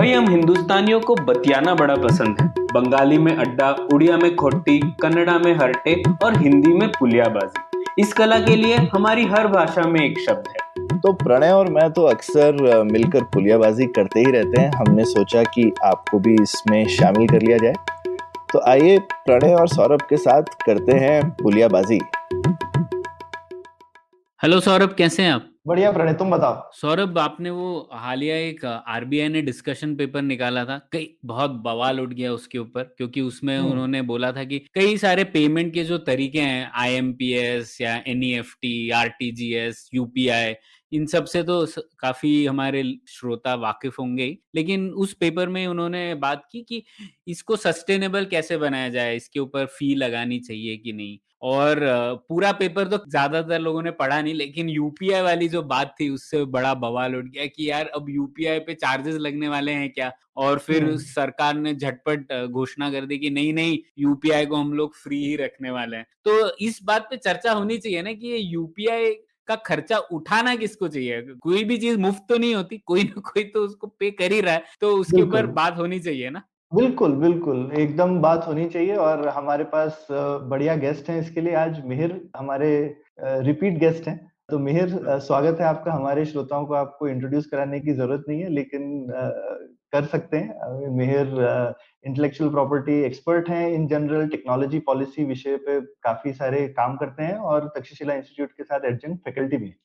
भाई हम हिंदुस्तानियों को बतियाना बड़ा पसंद है। बंगाली में अड्डा, उड़िया में खोटी, कन्नड़ा में हरटे और हिंदी में पुलियाबाजी। इस कला के लिए हमारी हर भाषा में एक शब्द है। तो प्रणय और मैं तो अक्सर मिलकर पुलियाबाजी करते ही रहते हैं। हमने सोचा कि आपको भी इसमें शामिल कर लिया जाए। तो आइए प्रणय और सौरभ के साथ करते हैं पुलियाबाजी। हेलो सौरभ, कैसे हैं आप? बढ़िया प्रणय, तुम बताओ। सौरभ, आपने वो हालिया एक आरबीआई ने डिस्कशन पेपर निकाला था, कई बहुत बवाल उठ गया उसके ऊपर, क्योंकि उसमें उन्होंने बोला था कि कई सारे पेमेंट के जो तरीके हैं, आईएमपीएस या एनईएफटी, आरटीजीएस, यूपीआई, इन सब से तो काफी हमारे श्रोता वाकिफ होंगे ही, लेकिन उस पेपर में उन्होंने बात की कि इसको सस्टेनेबल कैसे बनाया जाए, इसके ऊपर फी लगानी चाहिए कि नहीं। और पूरा पेपर तो ज्यादातर लोगों ने पढ़ा नहीं, लेकिन यूपीआई वाली जो बात थी उससे बड़ा बवाल उठ गया कि यार अब यूपीआई पे चार्जेस लगने वाले हैं क्या। और फिर सरकार ने झटपट घोषणा कर दी कि नहीं नहीं, यूपीआई को हम लोग फ्री ही रखने वाले हैं। तो इस बात पे चर्चा होनी चाहिए ना कि ये यूपीआई का खर्चा उठाना किसको चाहिए। कोई भी चीज मुफ्त तो नहीं होती, कोई ना कोई तो उसको पे कर ही रहा है, तो उसके ऊपर बात होनी चाहिए ना। बिल्कुल बिल्कुल, एकदम बात होनी चाहिए। और हमारे पास बढ़िया गेस्ट हैं इसके लिए। आज मिहिर हमारे रिपीट गेस्ट हैं। तो मिहिर, स्वागत है आपका। हमारे श्रोताओं को आपको इंट्रोड्यूस कराने की जरूरत नहीं है, लेकिन कर सकते हैं। मिहिर इंटेलेक्चुअल प्रॉपर्टी एक्सपर्ट हैं, इन जनरल टेक्नोलॉजी पॉलिसी विषय पे काफी सारे काम करते हैं और तक्षशिला इंस्टीट्यूट के साथ एडजंक्ट फैकल्टी भी है।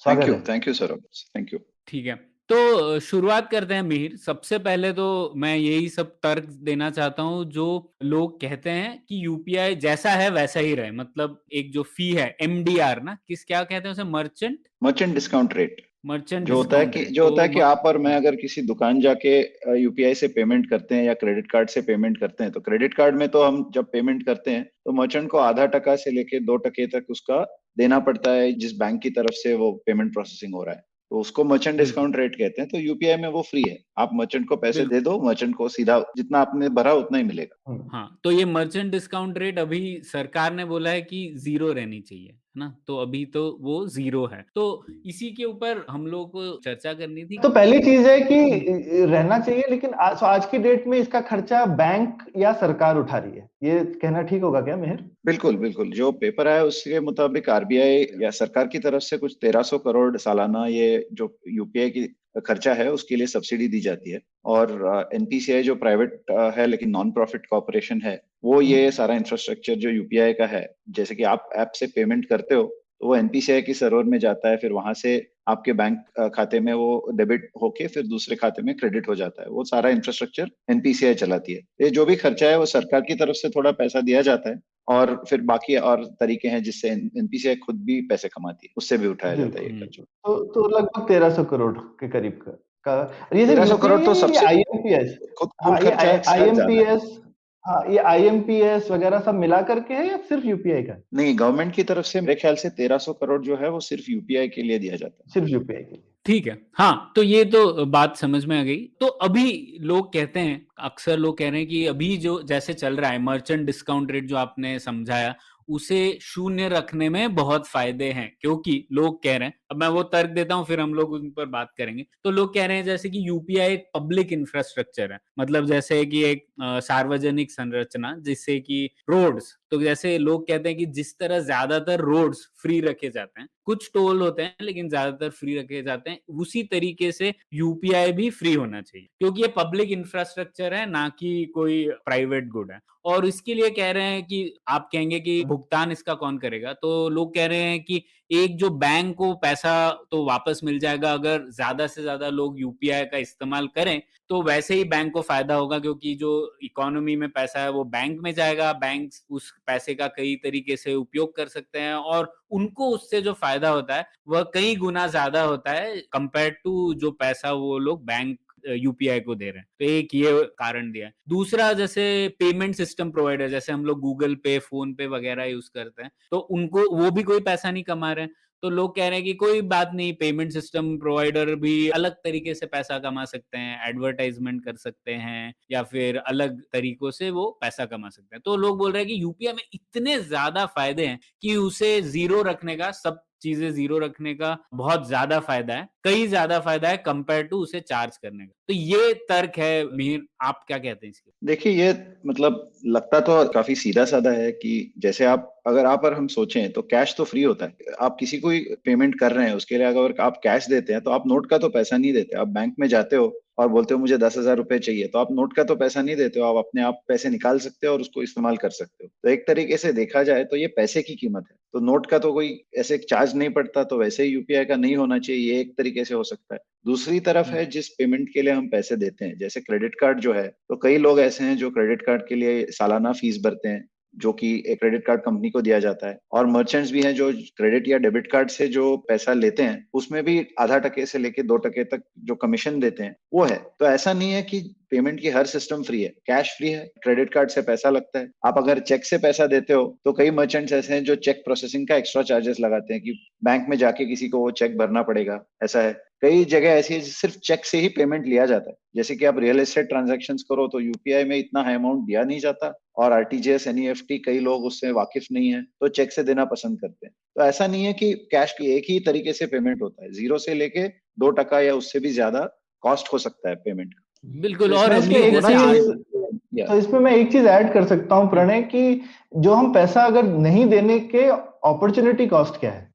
स्वागत है। Thank you Saurabh, thank you. ठीक है, तो शुरुआत करते हैं मिहिर। सबसे पहले तो मैं यही सब तर्क देना चाहता हूँ, जो लोग कहते हैं कि यूपीआई जैसा है वैसा ही रहे। मतलब एक जो फी है, एमडीआर ना, क्या कहते हैं उसे? Merchant discount rate. मर्चेंट जो होता है कि आप और मैं अगर किसी दुकान जाके यूपीआई से पेमेंट करते हैं या क्रेडिट कार्ड से पेमेंट करते हैं, तो क्रेडिट कार्ड में तो हम जब पेमेंट करते हैं तो मर्चेंट को आधा टका से लेके 2% तक उसका देना पड़ता है, जिस बैंक की तरफ से वो पेमेंट प्रोसेसिंग हो रहा है, तो उसको मर्चेंट डिस्काउंट रेट कहते हैं। तो यूपीआई में वो फ्री है। आप मर्चेंट को पैसे दे दो, मर्चेंट को सीधा जितना आपने भरा उतना ही मिलेगा। हाँ, तो ये मर्चेंट डिस्काउंट रेट अभी सरकार ने बोला है कि 0 रहनी चाहिए, है ना। तो अभी तो वो 0 है। तो इसी के ऊपर हम लोग को चर्चा करनी थी। तो पहली चीज है कि रहना चाहिए, लेकिन आज की डेट में इसका खर्चा बैंक या सरकार उठा रही है। ये कहना ठीक होगा क्या मिहिर? बिल्कुल बिल्कुल, जो पेपर है उसके मुताबिक आरबीआई या सरकार की तरफ से कुछ 1300 करोड़ सालाना ये जो यूपीआई की खर्चा है उसके लिए सब्सिडी दी जाती है। और एनपीसीआई जो प्राइवेट है लेकिन नॉन प्रॉफिट कॉर्पोरेशन है, वो ये सारा इंफ्रास्ट्रक्चर जो यूपीआई का है, जैसे कि आप ऐप से पेमेंट करते हो तो वो एनपीसीआई की सर्वर में जाता है, फिर वहां से आपके बैंक खाते में वो डेबिट होके फिर दूसरे खाते में क्रेडिट हो जाता है। वो सारा इंफ्रास्ट्रक्चर एनपीसीआई चलाती है। ये जो भी खर्चा है वो सरकार की तरफ से थोड़ा पैसा दिया जाता है, और फिर बाकी और तरीके हैं जिससे एनपीसीआई खुद भी पैसे कमाती है, उससे भी उठाया जाता है ये खर्चा। तो लगभग 1300 करोड़ के करीब का ये 1300 करोड़ तो सबसे आईएमपीएस। खुद हाँ, ये खर्चा है, शायद ज्यादा है। आईएमपीएस। हाँ, ये आईएमपीएस वगैरह सब मिला करके है या सिर्फ यूपीआई का? नहीं, गवर्नमेंट की तरफ से मेरे ख्याल से 1300 करोड़ जो है वो सिर्फ यूपीआई के लिए दिया जाता है। सिर्फ यूपीआई के लिए। ठीक है, हाँ, तो ये तो बात समझ में आ गई। तो अभी लोग कहते हैं, अक्सर लोग कह रहे हैं कि अभी जो जैसे चल रहा है मर्चेंट डिस्काउंट रेट जो आपने समझाया, उसे 0 रखने में बहुत फायदे हैं, क्योंकि लोग कह रहे हैं, अब मैं वो तर्क देता हूं फिर हम लोग उन पर बात करेंगे। तो लोग कह रहे हैं जैसे कि यूपीआई एक पब्लिक इंफ्रास्ट्रक्चर है, मतलब जैसे कि एक सार्वजनिक संरचना, जिससे कि रोड्स, तो जैसे लोग कहते हैं कि जिस तरह ज्यादातर रोड्स फ्री रखे जाते हैं, कुछ टोल होते हैं लेकिन ज्यादातर फ्री रखे जाते हैं, उसी तरीके से यूपीआई भी फ्री होना चाहिए, क्योंकि ये पब्लिक इंफ्रास्ट्रक्चर है, ना कि कोई प्राइवेट गुड है। और इसके लिए कह रहे हैं कि आप कहेंगे कि भुगतान इसका कौन करेगा, तो लोग कह रहे हैं कि एक जो बैंक को पैसा तो वापस मिल जाएगा अगर ज्यादा से ज्यादा लोग यूपीआई का इस्तेमाल करें, तो वैसे ही बैंक को फायदा होगा, क्योंकि जो इकोनॉमी में पैसा है वो बैंक में जाएगा, बैंक उस पैसे का कई तरीके से उपयोग कर सकते हैं, और उनको उससे जो फायदा होता है वह कई गुना ज्यादा होता है कंपेयर टू जो पैसा वो लोग बैंक यूपीआई को दे रहे हैं। तो एक ये कारण दिया है। दूसरा, जैसे पेमेंट सिस्टम प्रोवाइडर, जैसे हम लोग गूगल पे, फोन पे वगैरह यूज करते हैं, तो उनको वो भी कोई पैसा नहीं कमा रहे हैं। तो लोग कह रहे हैं कि कोई बात नहीं, पेमेंट सिस्टम प्रोवाइडर भी अलग तरीके से पैसा कमा सकते हैं, एडवर्टाइजमेंट कर सकते हैं, या फिर अलग तरीकों से वो पैसा कमा सकते हैं। तो लोग बोल रहे हैं कि यूपीआई में इतने ज्यादा फायदे हैं कि उसे 0 रखने का सब चीजें जीरो रखने का बहुत ज्यादा फायदा है, कई ज्यादा फायदा है कंपेयर टू उसे चार्ज करने का। तो ये तर्क है मिहिर, आप क्या कहते हैं इसके? देखिए, ये मतलब लगता तो काफी सीधा साधा है कि जैसे अगर आप और हम सोचें तो कैश तो फ्री होता है। आप किसी को पेमेंट कर रहे हैं, उसके लिए अगर आप कैश देते हैं तो आप नोट का तो पैसा नहीं देते। आप बैंक में जाते हो और बोलते हो मुझे 10,000 रुपए चाहिए, तो आप नोट का तो पैसा नहीं देते हो, आप अपने आप पैसे निकाल सकते हो और उसको इस्तेमाल कर सकते हो। तो एक तरीके से देखा जाए तो ये पैसे की कीमत है। तो नोट का तो कोई ऐसे चार्ज नहीं पड़ता, तो वैसे ही यूपीआई का नहीं होना चाहिए, ये एक तरीके से हो सकता है। दूसरी तरफ है जिस पेमेंट के लिए हम पैसे देते हैं, जैसे क्रेडिट कार्ड जो है, तो कई लोग ऐसे हैं जो क्रेडिट कार्ड के लिए सालाना फीस भरते हैं, जो कि एक क्रेडिट कार्ड कंपनी को दिया जाता है। और मर्चेंट्स भी हैं जो क्रेडिट या डेबिट कार्ड से जो पैसा लेते हैं, उसमें भी आधा टके से लेके 2% तक जो कमीशन देते हैं वो है। तो ऐसा नहीं है कि पेमेंट की हर सिस्टम फ्री है। कैश फ्री है, क्रेडिट कार्ड से पैसा लगता है। आप अगर चेक से पैसा देते हो तो कई मर्चेंट्स ऐसे हैं जो चेक प्रोसेसिंग का एक्स्ट्रा चार्जेस लगाते हैं कि बैंक में जाके किसी को वो चेक भरना पड़ेगा, ऐसा है। कई जगह ऐसी है सिर्फ चेक से ही पेमेंट लिया जाता है। जैसे कि आप रियल एस्टेट ट्रांजैक्शंस करो तो यूपीआई में इतना हाई अमाउंट दिया नहीं जाता, और आरटीजीएस एनईएफटी कई लोग उससे वाकिफ नहीं है, तो चेक से देना पसंद करते हैं। तो ऐसा नहीं है कि कैश की एक ही तरीके से पेमेंट होता है, 0 से लेके 2% या उससे भी ज्यादा कॉस्ट हो सकता है पेमेंट का। बिल्कुल। तो और मैं इसमें मिहिर, एक जैसे चीज तो इसमें मैं एक चीज ऐड कर सकता हूँ प्रणय, कि जो हम पैसा अगर नहीं देने के अपॉर्चुनिटी कॉस्ट क्या है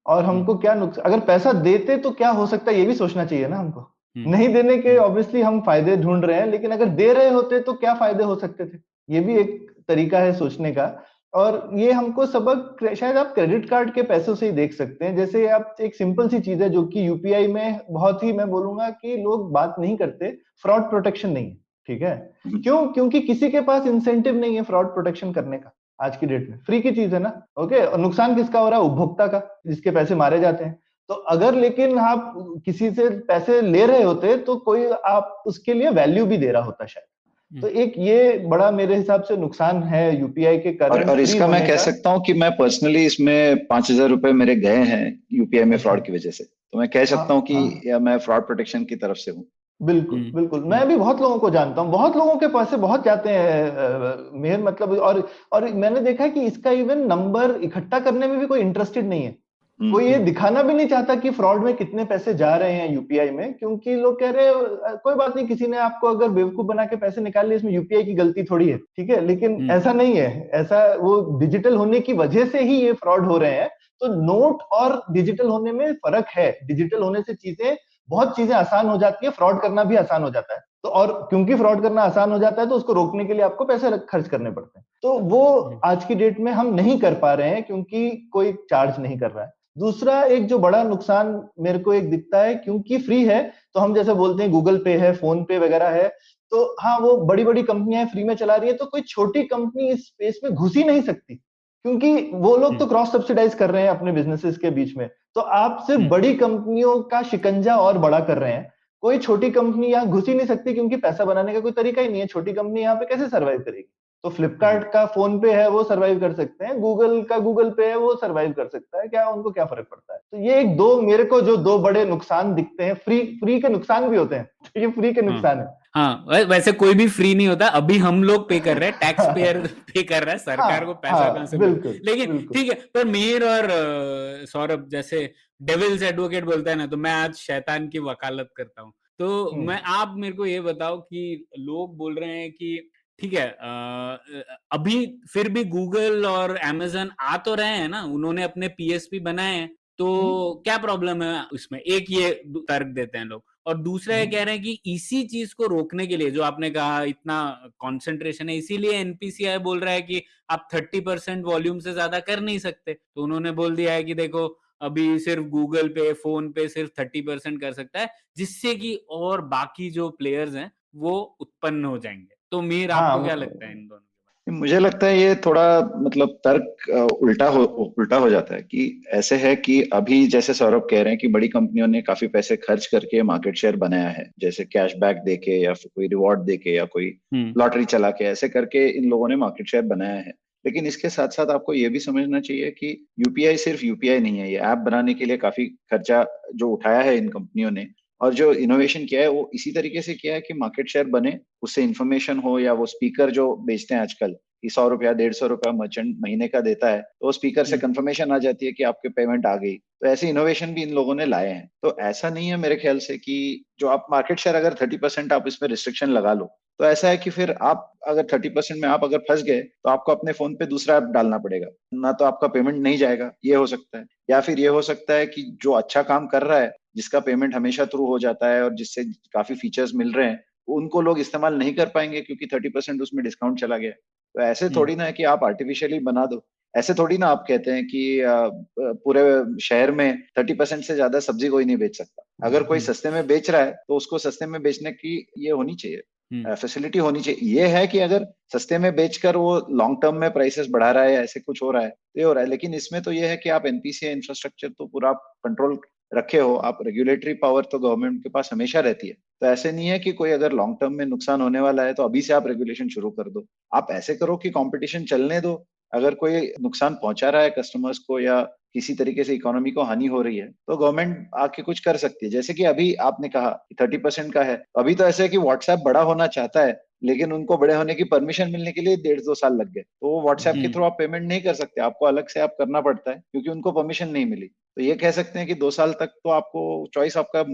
और हमको क्या नुकसान, अगर पैसा देते तो क्या हो सकता है ये भी सोचना चाहिए ना हमको। नहीं देने के ऑब्वियसली हम फायदे ढूंढ रहे हैं, लेकिन अगर दे रहे होते तो क्या फायदे हो सकते थे, ये भी एक तरीका है सोचने का। और ये हमको सबक शायद आप क्रेडिट कार्ड के पैसों से ही देख सकते हैं। जैसे आप एक सिंपल सी चीज है जो कि यूपीआई में बहुत ही, मैं बोलूंगा कि लोग बात नहीं करते, फ्रॉड प्रोटेक्शन नहीं है। ठीक है, क्यों? क्योंकि किसी के पास इंसेंटिव नहीं है फ्रॉड प्रोटेक्शन करने का। आज की डेट में फ्री की चीज है ना, ओके। और नुकसान किसका हो रहा है? उपभोक्ता का, जिसके पैसे मारे जाते हैं। तो अगर लेकिन आप किसी से पैसे ले रहे होते तो कोई आप उसके लिए वैल्यू भी दे रहा होता शायद। तो एक ये बड़ा मेरे हिसाब से नुकसान है यूपीआई के करंट और फ्री इसका मैं होने कह का। सकता हूँ कि मैं पर्सनली इसमें 5,000 रुपए मेरे गए हैं यूपीआई में फ्रॉड की वजह से। तो मैं कह सकता हूँ कि या मैं फ्रॉड प्रोटेक्शन की तरफ से हूँ। बिल्कुल बिल्कुल, मैं भी बहुत लोगों को जानता हूँ, बहुत लोगों के पैसे बहुत जाते हैं मेहर, मतलब। और मैंने देखा है कि इसका इवन नंबर इकट्ठा करने में भी कोई इंटरेस्टेड नहीं है। कोई ये दिखाना भी नहीं चाहता कि फ्रॉड में कितने पैसे जा रहे हैं यूपीआई में, क्योंकि लोग कह रहे हैं कोई बात नहीं, किसी ने आपको अगर बेवकूफ बना के पैसे निकाल लिए, इसमें यूपीआई की गलती थोड़ी है। ठीक है, लेकिन ऐसा नहीं है। ऐसा वो डिजिटल होने की वजह से ही ये फ्रॉड हो रहे हैं। तो नोट और डिजिटल होने में फर्क है। डिजिटल होने से बहुत चीजें आसान हो जाती है, फ्रॉड करना भी आसान हो जाता है। तो और क्योंकि फ्रॉड करना आसान हो जाता है तो उसको रोकने के लिए आपको पैसे खर्च करने पड़ते हैं। तो वो आज की डेट में हम नहीं कर पा रहे हैं क्योंकि कोई चार्ज नहीं कर रहा है। दूसरा एक जो बड़ा नुकसान मेरे को एक दिखता है, क्योंकि फ्री है तो हम जैसे बोलते हैं गूगल पे है, फोन पे वगैरह है, तो हाँ वो बड़ी बड़ी कंपनियां फ्री में चला रही है, तो कोई छोटी कंपनी इस स्पेस में घुस ही नहीं सकती, क्योंकि वो लोग तो क्रॉस सब्सिडाइज कर रहे हैं अपने बिजनेसेस के बीच में। तो आप सिर्फ बड़ी कंपनियों का शिकंजा और बड़ा कर रहे हैं। कोई छोटी कंपनी यहाँ घुस ही नहीं सकती, क्योंकि पैसा बनाने का कोई तरीका ही नहीं है। छोटी कंपनी यहाँ पे कैसे सर्वाइव करेगी? तो फ्लिपकार्ट का फोन पे है, वो सर्वाइव कर सकते हैं। गूगल का गूगल पे है, वो सर्वाइव कर सकता है। क्या उनको क्या फर्क पड़ता है? तो ये एक दो मेरे को जो दो बड़े नुकसान दिखते हैं। फ्री के नुकसान भी होते हैं, तो ये फ्री के नुकसान है। हाँ, वैसे कोई भी फ्री नहीं होता। अभी हम लोग पे कर रहे हैं, टैक्स पेयर पे कर रहा है, सरकार को पैसा कहाँ से मिले। लेकिन ठीक है, पर मीर और सौरभ जैसे डेविल्स एडवोकेट बोलता है ना, तो मैं आज शैतान की वकालत करता हूँ। तो आप मेरे को ये बताओ कि लोग बोल रहे हैं कि ठीक है, अभी फिर भी गूगल और अमेजन आ तो रहे हैं ना, उन्होंने अपने पीएसपी बनाए हैं, तो क्या प्रॉब्लम है इसमें? एक ये तर्क देते हैं लोग। और दूसरा ये कह रहे हैं कि इसी चीज को रोकने के लिए, जो आपने कहा इतना कंसंट्रेशन है, इसीलिए एनपीसीआई बोल रहा है कि आप 30% वॉल्यूम से ज्यादा कर नहीं सकते। तो उन्होंने बोल दिया है कि देखो अभी सिर्फ गूगल पे, फोन पे सिर्फ 30% कर सकता है, जिससे कि और बाकी जो प्लेयर्स हैं वो उत्पन्न हो जाएंगे। तो मीर, आपको क्या लगता है इन दोनों? मुझे लगता है ये थोड़ा मतलब तर्क उल्टा हो जाता है। कि ऐसे है कि अभी जैसे सौरभ कह रहे हैं कि बड़ी कंपनियों ने काफी पैसे खर्च करके मार्केट शेयर बनाया है, जैसे कैशबैक देके या फिर कोई रिवॉर्ड देके या कोई लॉटरी चला के, ऐसे करके इन लोगों ने मार्केट शेयर बनाया है। लेकिन इसके साथ साथ आपको ये भी समझना चाहिए कि यूपीआई सिर्फ यूपीआई नहीं है। ये ऐप बनाने के लिए काफी खर्चा जो उठाया है इन कंपनियों ने, और जो इनोवेशन किया है वो इसी तरीके से किया है कि मार्केट शेयर बने, उससे इन्फॉर्मेशन हो, या वो स्पीकर जो बेचते हैं आजकल कि 100 रुपया 150 रुपया मर्चेंट महीने का देता है, तो स्पीकर से कंफर्मेशन आ जाती है कि आपके पेमेंट आ गई। तो ऐसे इनोवेशन भी इन लोगों ने लाए हैं। तो ऐसा नहीं है मेरे ख्याल से कि जो आप मार्केट शेयर अगर 30% आप इसमें रिस्ट्रिक्शन लगा लो, तो ऐसा है कि फिर आप अगर 30% में आप अगर फंस गए तो आपको अपने फोन पे दूसरा ऐप डालना पड़ेगा, ना तो आपका पेमेंट नहीं जाएगा, ये हो सकता है। या फिर ये हो सकता है कि जो अच्छा काम कर रहा है, जिसका पेमेंट हमेशा थ्रू हो जाता है और जिससे काफी फीचर्स मिल रहे हैं, उनको लोग इस्तेमाल नहीं कर पाएंगे क्योंकि 30% उसमें डिस्काउंट चला गया। तो ऐसे थोड़ी ना है कि आप आर्टिफिशियली बना दो। ऐसे थोड़ी ना आप कहते हैं कि पूरे शहर में 30% से ज्यादा सब्जी कोई नहीं बेच सकता। अगर कोई सस्ते में बेच रहा है तो उसको सस्ते में बेचने की ये होनी चाहिए, फैसिलिटी होनी चाहिए। ये है कि अगर सस्ते में बेचकर वो लॉन्ग टर्म में प्राइसेस बढ़ा रहा है या ऐसे कुछ हो रहा है तो ये हो रहा है। लेकिन इसमें तो ये है कि आप एनपीसीआई इंफ्रास्ट्रक्चर तो पूरा कंट्रोल रखे हो, आप रेगुलेटरी पावर तो गवर्नमेंट के पास हमेशा रहती है। तो ऐसे नहीं है कि कोई अगर लॉन्ग टर्म में नुकसान होने वाला है तो अभी से आप रेगुलेशन शुरू कर दो। आप ऐसे करो कि कंपटीशन चलने दो। अगर कोई नुकसान पहुंचा रहा है कस्टमर्स को या किसी तरीके से इकोनॉमी को हानि हो रही है तो गवर्नमेंट आके कुछ कर सकती है। जैसे कि अभी आपने कहा कि 30% का है, अभी तो ऐसा है कि व्हाट्सएप बड़ा होना चाहता है, लेकिन उनको बड़े होने की परमिशन मिलने के लिए 1.5-2 साल लग गए। तो वो व्हाट्सएप के थ्रू आप पेमेंट नहीं कर सकते, आपको अलग से आप करना पड़ता है क्योंकि उनको परमिशन नहीं मिली। तो ये कह सकते हैं कि 2 साल तक तो आपको चॉइस आपका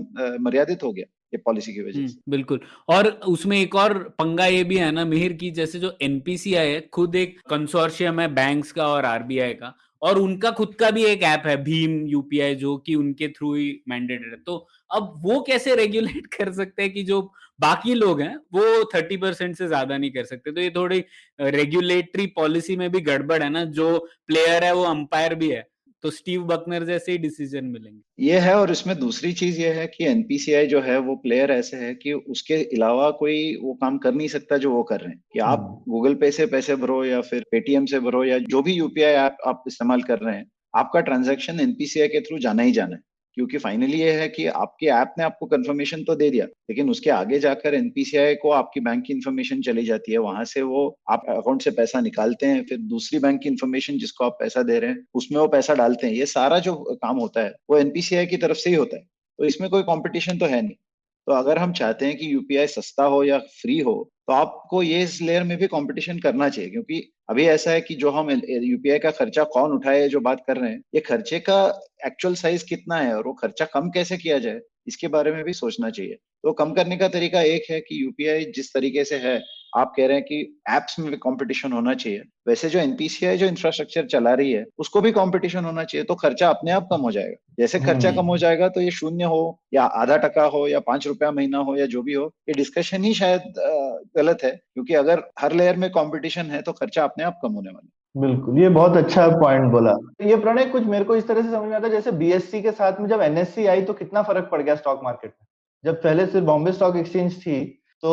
मर्यादित हो गया ये पॉलिसी की वजह से। बिल्कुल। और उसमें एक और पंगा ये भी है ना मिहिर की, जैसे जो एनपीसीआई है खुद एक कंसोर्शियम है बैंक्स का और आरबीआई का, और उनका खुद का भी एक ऐप है भीम यूपीआई जो कि उनके थ्रू ही मैंडेटेड है। तो अब वो कैसे रेगुलेट कर सकते हैं कि जो बाकी लोग हैं वो 30% से ज्यादा नहीं कर सकते? तो ये थोड़ी रेगुलेटरी पॉलिसी में भी गड़बड़ है ना, जो प्लेयर है वो अंपायर भी है, तो स्टीव बकनर जैसे ही डिसीजन मिलेंगे। ये है, और इसमें दूसरी चीज ये है कि एनपीसीआई जो है वो प्लेयर ऐसे है कि उसके अलावा कोई वो काम कर नहीं सकता जो वो कर रहे हैं। कि आप गूगल पे से पैसे भरो या फिर पेटीएम से भरो या जो भी यूपीआई ऐप आप इस्तेमाल कर रहे हैं, आपका ट्रांजैक्शन एनपीसीआई के थ्रू जाना ही जाना है। क्योंकि फाइनली ये है कि आपके ऐप ने आपको कंफर्मेशन तो दे दिया, लेकिन उसके आगे जाकर एनपीसीआई को आपकी बैंक की इन्फॉर्मेशन चली जाती है, वहां से वो आप अकाउंट से पैसा निकालते हैं, फिर दूसरी बैंक की इन्फॉर्मेशन जिसको आप पैसा दे रहे हैं उसमें वो पैसा डालते हैं। ये सारा जो काम होता है वो एनपीसीआई की तरफ से ही होता है। तो इसमें कोई कंपटीशन तो है नहीं। तो अगर हम चाहते हैं कि यूपीआई सस्ता हो या फ्री हो, तो आपको ये इस लेयर में भी कंपटीशन करना चाहिए। क्योंकि अभी ऐसा है कि जो हम यूपीआई का खर्चा कौन उठाए जो बात कर रहे हैं, ये खर्चे का एक्चुअल साइज कितना है और वो खर्चा कम कैसे किया जाए, इसके बारे में भी सोचना चाहिए। तो कम करने का तरीका एक है कि यूपीआई जिस तरीके से है, आप कह रहे हैं कि एप्स में भी कंपटीशन होना चाहिए, वैसे जो एनपीसीआई जो इंफ्रास्ट्रक्चर चला रही है उसको भी कंपटीशन होना चाहिए। तो खर्चा अपने आप कम हो जाएगा। जैसे खर्चा कम हो जाएगा तो ये 0 हो या आधा टका हो या 5 रुपया महीना हो या जो भी हो, ये डिस्कशन ही शायद गलत है। क्योंकि अगर हर लेयर में कंपटीशन है तो खर्चा अपने आप कम होने वाला है। बिल्कुल, ये बहुत अच्छा पॉइंट बोला। ये प्रणय कुछ मेरे को इस तरह से समझ में आता है, जैसे बीएससी के साथ में जब एनएससी आई तो कितना फर्क पड़ गया स्टॉक मार्केट में। जब पहले सिर्फ बॉम्बे स्टॉक एक्सचेंज थी तो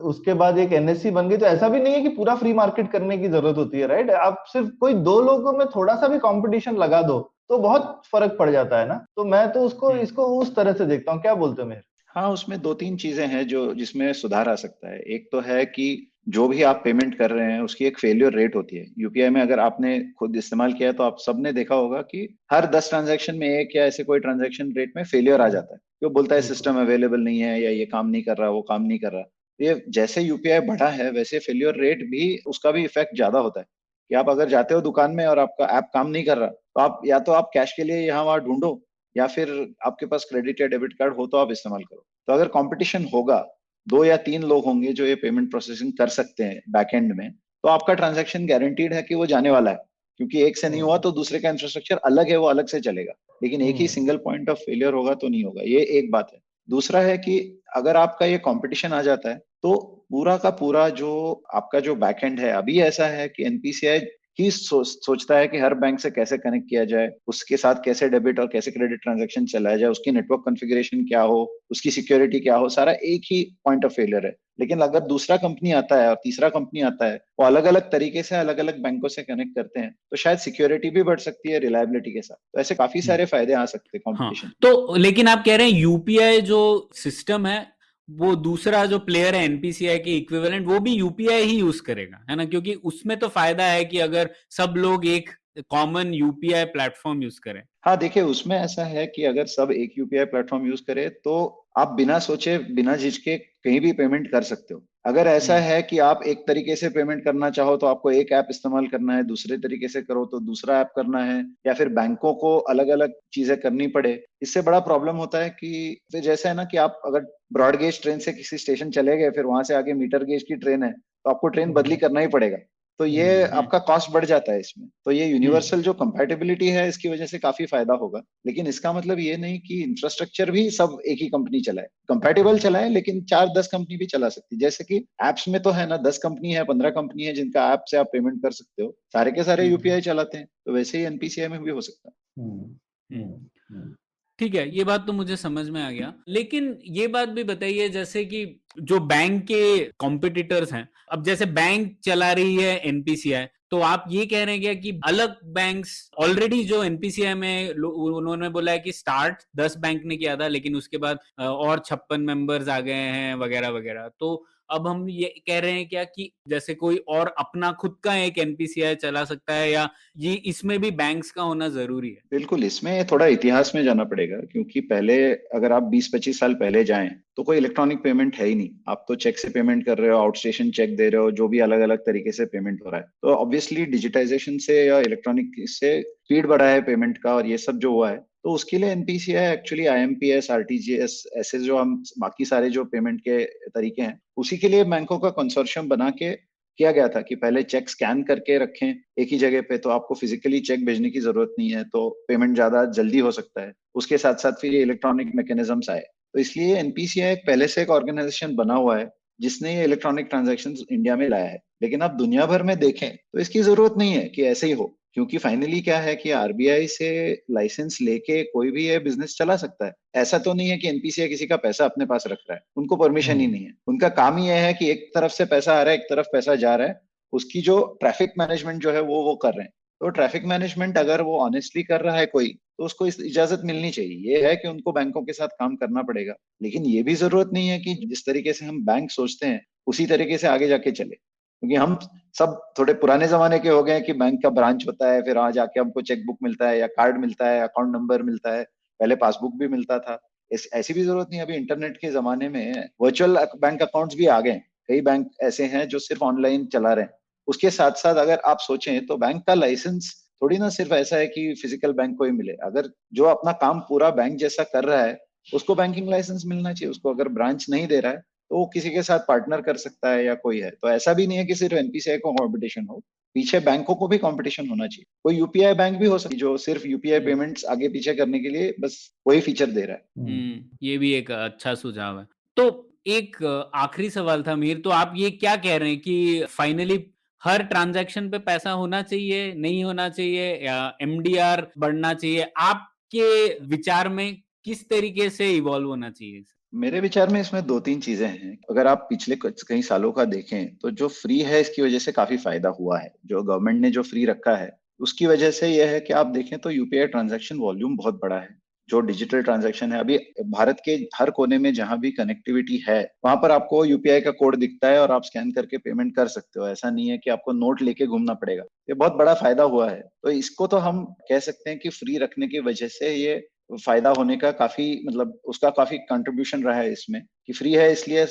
उसके बाद एक एनएससी बन गई। तो ऐसा भी नहीं है कि पूरा फ्री मार्केट करने की जरूरत होती है, राइट? आप सिर्फ कोई 2 लोगों में थोड़ा सा भी कंपटीशन लगा दो तो बहुत फर्क पड़ जाता है ना। तो मैं तो इसको उस तरह से देखता हूँ। क्या बोलते हो मेरे? हाँ, उसमें 2-3 चीजें हैं जो जिसमें सुधार आ सकता है। एक तो है कि जो भी आप पेमेंट कर रहे हैं उसकी एक फेलियर रेट होती है। यूपीआई में अगर आपने खुद इस्तेमाल किया तो आप सबने देखा होगा कि हर 10 ट्रांजैक्शन में एक या ऐसे कोई ट्रांजैक्शन रेट में फेलियर आ जाता है। जो बोलता है सिस्टम अवेलेबल नहीं है या ये काम नहीं कर रहा, वो काम नहीं कर रहा। ये जैसे यूपीआई बढ़ा है वैसे फेलियर रेट भी उसका भी इफेक्ट ज्यादा होता है। कि आप अगर जाते हो दुकान में और आपका ऐप काम नहीं कर रहा तो आप या तो आप कैश के लिए यहाँ वहां ढूंढो, या फिर आपके पास क्रेडिट या डेबिट कार्ड हो तो आप इस्तेमाल करो। तो अगर कंपटीशन होगा, 2 या 3 लोग होंगे जो ये पेमेंट प्रोसेसिंग कर सकते हैं बैक एंड में, तो आपका ट्रांजैक्शन गारंटीड है कि वो जाने वाला है। क्योंकि एक से नहीं हुआ तो दूसरे का इंफ्रास्ट्रक्चर अलग है, वो अलग से चलेगा। लेकिन एक ही सिंगल पॉइंट ऑफ फेलियर होगा तो नहीं होगा। ये एक बात है। दूसरा है कि अगर आपका ये कंपटीशन आ जाता है तो पूरा का पूरा जो आपका जो बैक एंड है, अभी ऐसा है कि एनपीसीआई ही सोचता है कि हर बैंक से कैसे कनेक्ट किया जाए, उसके साथ कैसे डेबिट और कैसे क्रेडिट ट्रांजैक्शन चलाया जाए, उसकी नेटवर्क कॉन्फ़िगरेशन क्या हो, उसकी सिक्योरिटी क्या हो, सारा एक ही पॉइंट ऑफ फेलियर है। लेकिन अगर दूसरा कंपनी आता है और तीसरा कंपनी आता है, वो अलग अलग तरीके से अलग अलग बैंकों से कनेक्ट करते हैं, तो शायद सिक्योरिटी भी बढ़ सकती है रिलायबिलिटी के साथ। तो ऐसे काफी सारे फायदे आ सकते हैं हाँ, कॉम्पिटिशन। तो लेकिन आप कह रहे हैं यूपीआई जो सिस्टम है वो दूसरा जो प्लेयर है एनपीसीआई के इक्विवेलेंट वो भी यूपीआई ही यूज करेगा, है ना? क्योंकि उसमें तो फायदा है कि अगर सब लोग एक कॉमन यूपीआई प्लेटफॉर्म यूज करें? हाँ, देखिए उसमें ऐसा है कि अगर सब एक यूपीआई प्लेटफॉर्म यूज करे तो आप बिना सोचे बिना झिझके कहीं भी पेमेंट कर सकते हो। अगर ऐसा है कि आप एक तरीके से पेमेंट करना चाहो तो आपको एक ऐप इस्तेमाल करना है, दूसरे तरीके से करो तो दूसरा ऐप करना है, या फिर बैंकों को अलग अलग चीजें करनी पड़े। इससे बड़ा प्रॉब्लम होता है कि फिर जैसा है ना कि आप अगर ब्रॉड गेज ट्रेन से किसी स्टेशन चले गए, फिर वहां से आगे मीटर गेज की ट्रेन है तो आपको ट्रेन बदली करना ही पड़ेगा। तो ये आपका कॉस्ट बढ़ जाता है इसमें। तो ये यूनिवर्सल जो कंपैटिबिलिटी है इसकी वजह से काफी फायदा होगा, लेकिन इसका मतलब ये नहीं कि इंफ्रास्ट्रक्चर भी सब एक ही कंपनी चलाए। कंपैटिबल चलाए, लेकिन 4-10 कंपनी भी चला सकती है। जैसे कि एप्स में तो है ना, 10 कंपनी है, 15 कंपनी है जिनका ऐप से आप पेमेंट कर सकते हो, सारे के सारे यूपीआई चलाते हैं। तो वैसे ही एनपीसीआई में भी हो सकता है। ठीक है, ये बात तो मुझे समझ में आ गया। लेकिन ये बात भी बताइए, जैसे कि जो बैंक के कॉम्पिटिटर्स हैं, अब जैसे बैंक चला रही है एनपीसीआई, तो आप ये कह रहे हैं क्या कि अलग बैंक्स ऑलरेडी जो एनपीसीआई में उन्होंने बोला है कि स्टार्ट 10 बैंक ने किया था, लेकिन उसके बाद और 56 मेंबर्स आ गए हैं वगैरह वगैरह। तो अब हम ये कह रहे हैं क्या कि जैसे कोई और अपना खुद का एक एनपीसीआई चला सकता है, या ये इसमें भी बैंक्स का होना जरूरी है? बिल्कुल, इसमें थोड़ा इतिहास में जाना पड़ेगा, क्योंकि पहले अगर आप 20-25 साल पहले जाएं तो कोई इलेक्ट्रॉनिक पेमेंट है ही नहीं। आप तो चेक से पेमेंट कर रहे हो, आउट स्टेशन चेक दे रहे हो, जो भी अलग अलग तरीके से पेमेंट हो रहा है। तो ऑब्वियसली डिजिटाइजेशन से या इलेक्ट्रॉनिक से स्पीड बढ़ा है पेमेंट का, और ये सब जो हुआ है तो उसके लिए एनपीसीआई एक्चुअली आईएमपीएस, आरटीजीएस, ऐसे जो हम बाकी सारे जो पेमेंट के तरीके हैं उसी के लिए बैंकों का कंसोर्शियम बना के किया गया था कि पहले चेक स्कैन करके रखें एक ही जगह पे, तो आपको फिजिकली चेक भेजने की जरूरत नहीं है, तो पेमेंट ज्यादा जल्दी हो सकता है। उसके साथ साथ फिर ये इलेक्ट्रॉनिक मैकेनिज्म्स आए। तो इसलिए एनपीसीआई पहले से एक ऑर्गेनाइजेशन बना हुआ है जिसने ये इलेक्ट्रॉनिक ट्रांजेक्शन इंडिया में लाया है। लेकिन आप दुनिया भर में देखें तो इसकी जरूरत नहीं है कि ऐसे ही हो, क्योंकि फाइनली क्या है कि आरबीआई से लाइसेंस लेके कोई भी ये बिजनेस चला सकता है। ऐसा तो नहीं है कि एनपीसीआई किसी का पैसा अपने पास रख रहा है, उनको परमिशन ही नहीं है। उनका काम ही यह है कि एक तरफ से पैसा आ रहा है, एक तरफ पैसा जा रहा है, उसकी जो ट्रैफिक मैनेजमेंट जो है वो कर रहे हैं। तो ट्रैफिक मैनेजमेंट अगर वो ऑनेस्टली कर रहा है कोई, तो उसको इस इजाजत मिलनी चाहिए। ये है कि उनको बैंकों के साथ काम करना पड़ेगा, लेकिन ये भी जरूरत नहीं है कि जिस तरीके से हम बैंक सोचते हैं उसी तरीके से आगे जाके चले, क्योंकि हम सब थोड़े पुराने जमाने के हो गए हैं कि बैंक का ब्रांच होता है, फिर वहां जाके हमको चेकबुक मिलता है या कार्ड मिलता है, अकाउंट नंबर मिलता है, पहले पासबुक भी मिलता था। ऐसी भी जरूरत नहीं। अभी इंटरनेट के जमाने में वर्चुअल बैंक अकाउंट्स भी आ गए हैं। कई बैंक ऐसे हैं जो सिर्फ ऑनलाइन चला रहे हैं। उसके साथ साथ अगर आप सोचें तो बैंक का लाइसेंस थोड़ी ना सिर्फ ऐसा है कि फिजिकल बैंक को ही मिले। अगर जो अपना काम पूरा बैंक जैसा कर रहा है उसको बैंकिंग लाइसेंस मिलना चाहिए। उसको अगर ब्रांच नहीं दे रहा है तो वो किसी के साथ पार्टनर कर सकता है या कोई है। तो ऐसा भी नहीं है कि सिर्फ एनपीसीआई को कंपटीशन हो, पीछे बैंकों को भी कंपटीशन होना चाहिए। कोई यूपीआई बैंक भी हो सकती है जो सिर्फ यूपीआई पेमेंट्स आगे पीछे करने के लिए बस वही फीचर दे रहा है। ये भी एक अच्छा सुझाव है। तो एक आखिरी सवाल था मीर, तो आप ये क्या कह रहे हैं कि फाइनली हर ट्रांजैक्शन पे पैसा होना चाहिए, नहीं होना चाहिए, या एमडीआर बढ़ना चाहिए? आपके विचार में किस तरीके से इवॉल्व होना चाहिए? मेरे विचार में इसमें 2-3 चीजें हैं। अगर आप पिछले कुछ कई सालों का देखें तो जो फ्री है इसकी वजह से काफी फायदा हुआ है। जो गवर्नमेंट ने जो फ्री रखा है उसकी वजह से यह है कि आप देखें तो यूपीआई ट्रांजैक्शन वॉल्यूम बहुत बड़ा है। जो डिजिटल ट्रांजैक्शन है, अभी भारत के हर कोने में जहां भी कनेक्टिविटी है वहां पर आपको यूपीआई का कोड दिखता है और आप स्कैन करके पेमेंट कर सकते हो। ऐसा नहीं है कि आपको नोट लेके घूमना पड़ेगा। ये बहुत बड़ा फायदा हुआ है। तो इसको तो हम कह सकते हैं कि फ्री रखने की वजह से ये फायदा होने का काफी मतलब उसका काफी कंट्रीब्यूशन रहा है इसमें, कि फ्री है इसलिए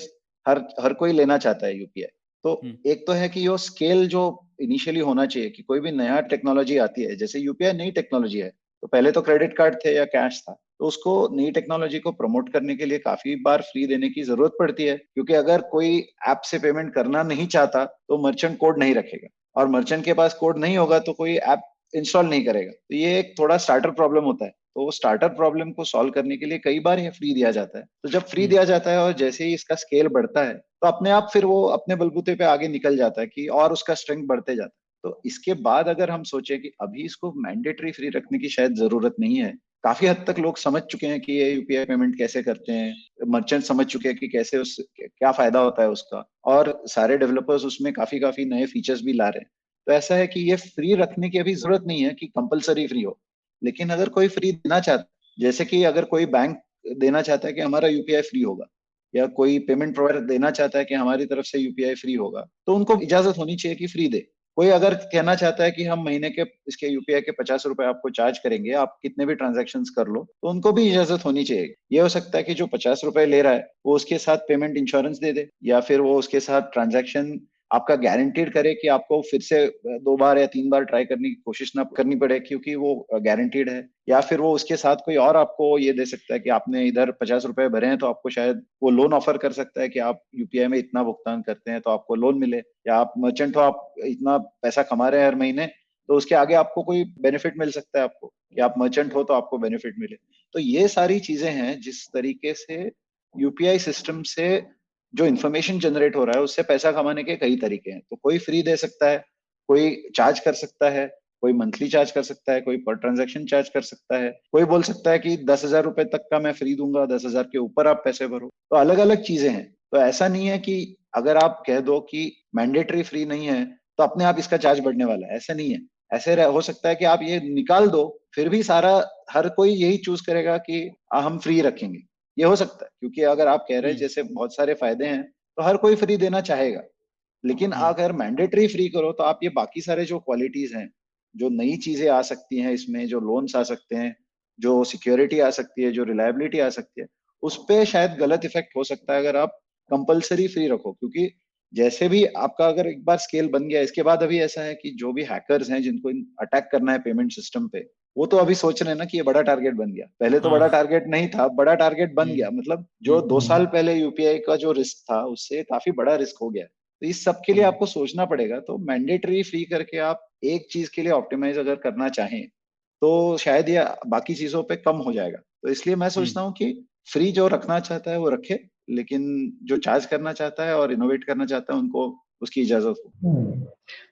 हर हर कोई लेना चाहता है यूपीआई। तो एक तो है कि यो स्केल जो इनिशियली होना चाहिए कि कोई भी नया टेक्नोलॉजी आती है, जैसे यूपीआई नई टेक्नोलॉजी है, तो पहले तो क्रेडिट कार्ड थे या कैश था, तो उसको नई टेक्नोलॉजी को प्रमोट करने के लिए काफी बार फ्री देने की जरूरत पड़ती है। क्योंकि अगर कोई ऐप से पेमेंट करना नहीं चाहता तो मर्चेंट कोड नहीं रखेगा, और मर्चेंट के पास कोड नहीं होगा तो कोई ऐप इंस्टॉल नहीं करेगा। तो ये एक थोड़ा स्टार्टर प्रॉब्लम होता है। तो वो स्टार्टर प्रॉब्लम को सॉल्व करने के लिए कई बार ये फ्री दिया जाता है। तो जब फ्री दिया जाता है और जैसे ही इसका स्केल बढ़ता है तो अपने आप फिर वो अपने बलबूते पे आगे निकल जाता है कि और उसका स्ट्रेंथ बढ़ते जाता है। तो इसके बाद अगर हम सोचे कि अभी इसको मैंडेटरी फ्री रखने की शायद जरूरत नहीं है। काफी हद तक लोग समझ चुके हैं कि ये यूपीआई पेमेंट कैसे करते हैं, मर्चेंट समझ चुके हैं कि कैसे उस क्या फायदा होता है उसका, और सारे डेवलपर्स उसमें काफी काफी नए फीचर्स भी ला रहे हैं। तो ऐसा है कि ये फ्री रखने की अभी जरूरत नहीं है कि कंपलसरी फ्री हो। लेकिन अगर कोई फ्री देना चाहता, जैसे कि अगर कोई बैंक देना चाहता है कि हमारा यूपीआई फ्री होगा, या कोई पेमेंट प्रोवाइडर देना चाहता है कि हमारी तरफ से यूपीआई फ्री होगा, तो उनको इजाजत होनी चाहिए कि फ्री दे। कोई अगर कहना चाहता है कि हम महीने के इसके यूपीआई के 50 रुपए आपको चार्ज करेंगे, आप कितने भी ट्रांजेक्शन कर लो, तो उनको भी इजाजत होनी चाहिए। ये हो सकता है कि जो 50 रुपए ले रहा है वो उसके साथ पेमेंट इंश्योरेंस दे दे, या फिर वो उसके साथ ट्रांजैक्शन आपका गारंटीड करे कि आपको फिर से 2 बार या 3 बार ट्राई करने की कोशिश ना करनी पड़े, क्योंकि वो गारंटीड है। या फिर वो उसके साथ कोई और आपको ये दे सकता है कि आपने इधर 50 रुपए भरे हैं, तो आपको शायद वो लोन ऑफर कर सकता है कि आप यूपीआई में इतना भुगतान करते हैं तो आपको लोन मिले, या आप मर्चेंट हो, आप इतना पैसा कमा रहे हैं हर महीने, तो उसके आगे आपको कोई बेनिफिट मिल सकता है, आपको कि आप मर्चेंट हो तो आपको बेनिफिट मिले। तो ये सारी चीजें हैं जिस तरीके से यूपीआई सिस्टम से जो इन्फॉर्मेशन जनरेट हो रहा है, उससे पैसा कमाने के कई तरीके हैं। तो कोई फ्री दे सकता है, कोई चार्ज कर सकता है, कोई मंथली चार्ज कर सकता है, कोई पर ट्रांजैक्शन चार्ज कर सकता है, कोई बोल सकता है कि 10,000 रुपए तक का मैं फ्री दूंगा, 10,000 के ऊपर आप पैसे भरो। तो अलग अलग चीजें हैं। तो ऐसा नहीं है कि अगर आप कह दो कि मैंडेटरी फ्री नहीं है तो अपने आप इसका चार्ज बढ़ने वाला है, ऐसा नहीं है। हो सकता है कि आप ये निकाल दो, फिर भी सारा हर कोई यही चूज करेगा कि हम फ्री रखेंगे। ये हो सकता है, क्योंकि अगर आप कह रहे हैं जैसे बहुत सारे फायदे हैं, तो हर कोई फ्री देना चाहेगा। लेकिन अगर मैंडेटरी फ्री करो तो आप ये बाकी सारे जो क्वालिटीज हैं, जो नई चीजें आ सकती हैं इसमें, जो लोन्स आ सकते हैं, जो सिक्योरिटी आ सकती है, जो रिलायबिलिटी आ सकती है, उस पे शायद गलत इफेक्ट हो सकता है अगर आप कंपलसरी फ्री रखो। क्योंकि जैसे भी आपका अगर एक बार स्केल बन गया, इसके बाद अभी ऐसा है कि जो भी हैकर्स हैं जिनको अटैक करना है पेमेंट सिस्टम पे, वो तो अभी सोच रहे हैं ना कि ये बड़ा टारगेट बन गया। पहले तो बड़ा टारगेट नहीं था, बड़ा टारगेट बन गया। मतलब जो 2 साल पहले यूपीआई का जो रिस्क था, उससे काफी बड़ा रिस्क हो गया। तो इस सब के लिए आपको सोचना पड़ेगा। तो मैंडेटरी फ्री करके आप एक चीज के लिए ऑप्टिमाइज अगर करना चाहें, तो शायद ये बाकी चीजों पे कम हो जाएगा। तो इसलिए मैं सोचता हूँ कि फ्री जो रखना चाहता है वो रखे, लेकिन जो चार्ज करना चाहता है और इनोवेट करना चाहता है, उनको उसकी इजाजत हो।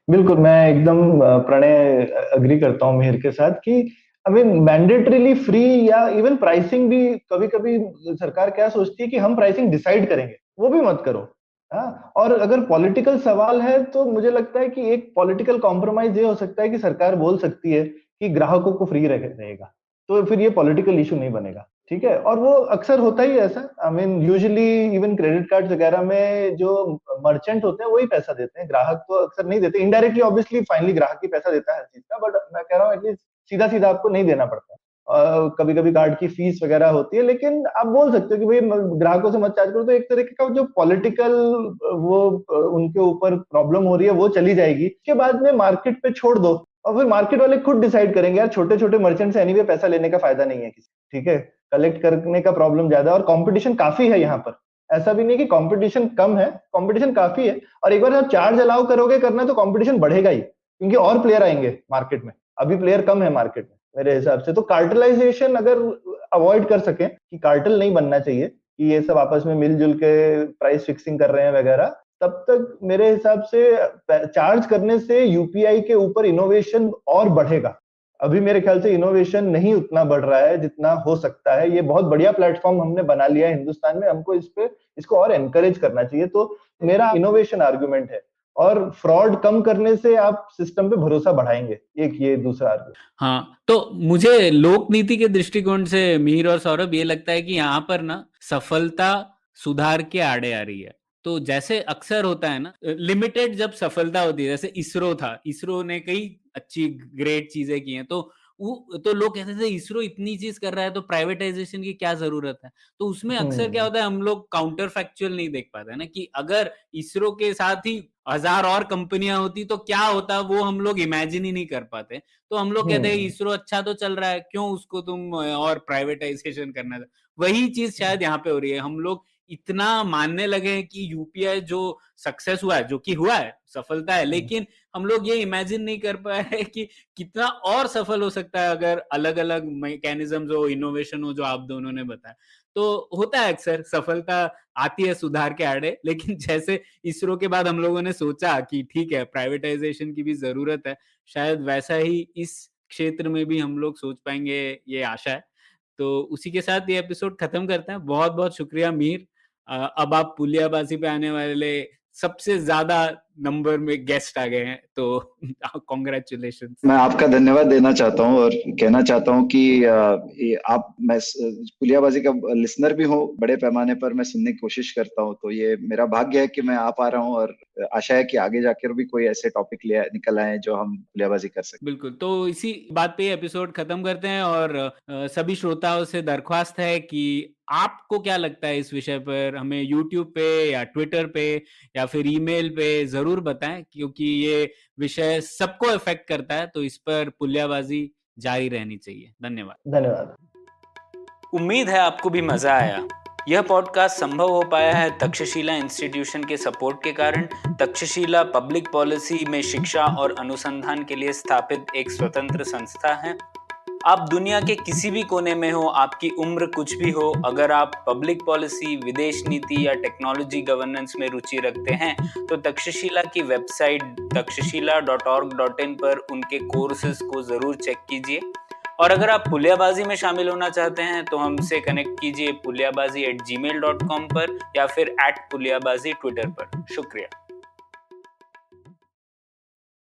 बिल्कुल, मैं एकदम प्रणय अग्री करता हूँ मिहिर के साथ कि आई मीन मैंडेटरीली फ्री या इवन प्राइसिंग भी कभी-कभी सरकार क्या सोचती है कि हम प्राइसिंग डिसाइड करेंगे, वो भी मत करो। हाँ, और अगर पॉलिटिकल सवाल है तो मुझे लगता है कि एक पॉलिटिकल कॉम्प्रोमाइज ये हो सकता है कि सरकार बोल सकती है कि ग्राहकों को फ्री रहेगा, तो फिर ये पॉलिटिकल इशू नहीं बनेगा, ठीक है? और वो अक्सर होता ही है ऐसा। I mean usually even credit card वगैरह में जो मर्चेंट होते हैं वही पैसा देते हैं, ग्राहक तो अक्सर नहीं देते। इनडायरेक्टली ऑब्वियसली फाइनली ग्राहक ही पैसा देता है हर चीज का, बट मैं कह रहा हूँ एटलीस्ट सीधा सीधा आपको नहीं देना पड़ता है। कभी कभी कार्ड की फीस वगैरह होती है, लेकिन आप बोल सकते हो कि भाई ग्राहकों से मत चार्ज करो। तो एक तरीके का जो पॉलिटिकल वो उनके ऊपर प्रॉब्लम हो रही है वो चली जाएगी। उसके बाद में मार्केट पे छोड़ दो और फिर मार्केट वाले खुद डिसाइड करेंगे। यार छोटे छोटे मर्चेंट से एनीवे पैसा लेने का फायदा नहीं है किसी, ठीक है? कलेक्ट करने का प्रॉब्लम ज्यादा है और कंपटीशन काफी है यहाँ पर। ऐसा भी नहीं कि कंपटीशन कम है, कंपटीशन काफी है। और एक बार आप चार्ज अलाउ करोगे करना तो कंपटीशन बढ़ेगा ही, क्योंकि और प्लेयर आएंगे मार्केट में। अभी प्लेयर कम है मार्केट में मेरे हिसाब से। तो कार्टलाइजेशन अगर अवॉइड कर सकें, कि कार्टल नहीं बनना चाहिए कि ये सब आपस में मिलजुल के प्राइस फिक्सिंग कर रहे हैं वगैरह, तब तक मेरे हिसाब से चार्ज करने से यूपीआई के ऊपर इनोवेशन और बढ़ेगा। अभी मेरे ख्याल से इनोवेशन नहीं उतना बढ़ रहा है जितना हो सकता है। ये बहुत बढ़िया प्लेटफॉर्म हमने बना लिया है हिंदुस्तान में, हमको इसको और एनकरेज करना चाहिए। तो मेरा इनोवेशन आर्गुमेंट है, और फ्रॉड कम करने से आप सिस्टम पे भरोसा बढ़ाएंगे, एक ये दूसरा आर्गुमेंट। हाँ, तो मुझे लोक नीति के दृष्टिकोण से मिहिर और सौरभ ये लगता है कि यहाँ पर ना सफलता सुधार के आड़े आ रही है। तो जैसे अक्सर होता है ना, लिमिटेड जब सफलता होती है, जैसे इसरो था, इसरो ने कई अच्छी ग्रेट चीजें की हैं, तो लोग कहते थे इसरो इतनी चीज कर रहा है तो प्राइवेटाइजेशन की क्या जरूरत है। तो उसमें अक्सर क्या होता है, हम लोग काउंटर फैक्चुअल नहीं देख पाते ना, कि अगर इसरो के साथ ही 1000 और कंपनियां होती तो क्या होता, वो हम लोग इमेजिन ही नहीं कर पाते। तो हम लोग कहते हैं इसरो अच्छा तो चल रहा है, क्यों उसको तुम और प्राइवेटाइजेशन करना। वही चीज शायद यहाँ पे हो रही है। हम लोग इतना मानने लगे हैं कि यूपीआई जो सक्सेस हुआ है, जो कि हुआ है, सफलता है, लेकिन हम लोग ये इमेजिन नहीं कर पाए हैं कि कितना और सफल हो सकता है अगर अलग अलग मैकेनिज्म हो, इनोवेशन हो, जो आप दोनों ने बताया। तो होता है अक्सर सफलता आती है सुधार के आड़े, लेकिन जैसे इसरो के बाद हम लोगों ने सोचा कि ठीक है प्राइवेटाइजेशन की भी जरूरत है, शायद वैसा ही इस क्षेत्र में भी हम लोग सोच पाएंगे, ये आशा है। तो उसी के साथ ये एपिसोड खत्म करते हैं। बहुत बहुत शुक्रिया मिहिर। अब आप पुलियाबाजी पे आने वाले सबसे ज्यादा नंबर में गेस्ट आ गए हैं, तो कॉन्ग्रेचुलेशन। मैं आपका धन्यवाद देना चाहता हूँ और कहना चाहता हूँ कि मैं पुलियाबाजी का लिसनर भी हूँ, बड़े पैमाने पर मैं सुनने की कोशिश करता हूँ, तो ये मेरा भाग्य है कि मैं आ पा रहा हूँ और आशा है कि आगे जाकर भी कोई ऐसे टॉपिक निकल आए जो हम पुलियाबाजी कर सकें। बिल्कुल, तो इसी बात पे एपिसोड खत्म करते हैं और सभी श्रोताओं से दरख्वास्त है कि आपको क्या लगता है इस विषय पर, हमें यूट्यूब पे या ट्विटर पे या फिर ईमेल पे जरूर बताएं, क्योंकि ये विषय सबको इफेक्ट करता है, तो इस पर पुलियाबाजी जारी रहनी चाहिए। धन्यवाद। धन्यवाद। उम्मीद है आपको भी मजा आया। यह पॉडकास्ट संभव हो पाया है तक्षशिला इंस्टीट्यूशन के सपोर्ट के कारण। तक्षशिला पब्लिक पॉलिसी में शिक्षा और अनुसंधान के लिए स्थापित एक स्वतंत्र संस्था है। आप दुनिया के किसी भी कोने में हो, आपकी उम्र कुछ भी हो, अगर आप पब्लिक पॉलिसी, विदेश नीति या टेक्नोलॉजी गवर्नेंस में रुचि रखते हैं तो तक्षशिला की वेबसाइट takshashila.org.in पर उनके कोर्सेज को जरूर चेक कीजिए। और अगर आप पुलियाबाजी में शामिल होना चाहते हैं तो हमसे कनेक्ट कीजिए puliyabazi@gmail.com पर या फिर @puliyabazi ट्विटर पर। शुक्रिया।